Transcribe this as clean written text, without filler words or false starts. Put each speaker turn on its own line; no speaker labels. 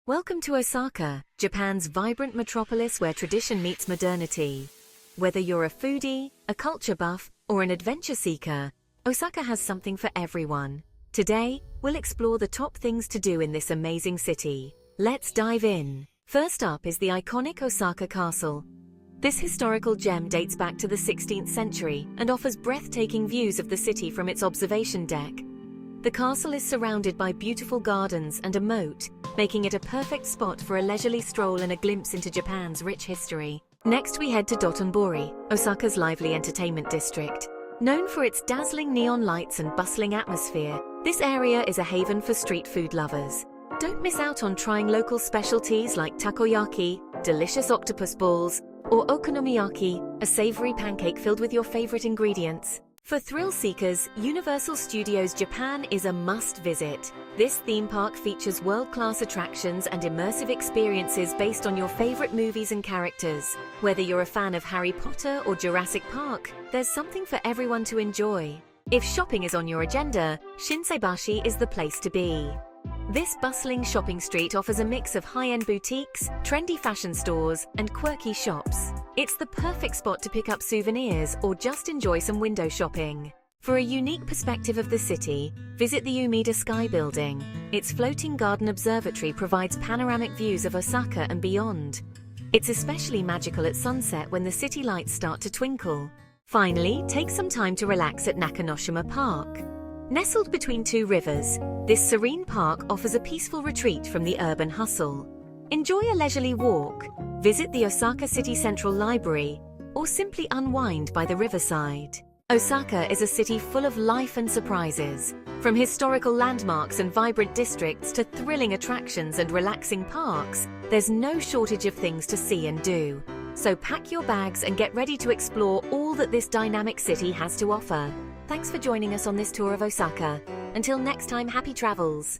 Welcome to Osaka, Japan's vibrant metropolis where tradition meets modernity. Whether you're a foodie, a culture buff, or an adventure seeker, Osaka has something for everyone. Today, we'll explore the top things to do in this amazing city. Let's dive in. First up is the iconic Osaka Castle. This historical gem dates back to the 16th century and offers breathtaking views of the city from its observation deck. The castle is surrounded by beautiful gardens and a moat, making it a perfect spot for a leisurely stroll and a glimpse into Japan's rich history. Next we head to Dotonbori, Osaka's lively entertainment district. Known for its dazzling neon lights and bustling atmosphere, this area is a haven for street food lovers. Don't miss out on trying local specialties like takoyaki, delicious octopus balls, or okonomiyaki, a savory pancake filled with your favorite ingredients. For thrill seekers, Universal Studios Japan is a must-visit. This theme park features world-class attractions and immersive experiences based on your favorite movies and characters. Whether you're a fan of Harry Potter or Jurassic Park, there's something for everyone to enjoy. If shopping is on your agenda, Shinsaibashi is the place to be. This bustling shopping street offers a mix of high-end boutiques, trendy fashion stores, and quirky shops. It's the perfect spot to pick up souvenirs or just enjoy some window shopping. For a unique perspective of the city, visit the Umeda Sky Building. Its floating garden observatory provides panoramic views of Osaka and beyond. It's especially magical at sunset when the city lights start to twinkle. Finally, take some time to relax at Nakanoshima Park. Nestled between two rivers, this serene park offers a peaceful retreat from the urban hustle. Enjoy a leisurely walk, visit the Osaka City Central Library, or simply unwind by the riverside. Osaka is a city full of life and surprises. From historical landmarks and vibrant districts to thrilling attractions and relaxing parks, there's no shortage of things to see and do. So pack your bags and get ready to explore all that this dynamic city has to offer. Thanks for joining us on this tour of Osaka. Until next time, happy travels!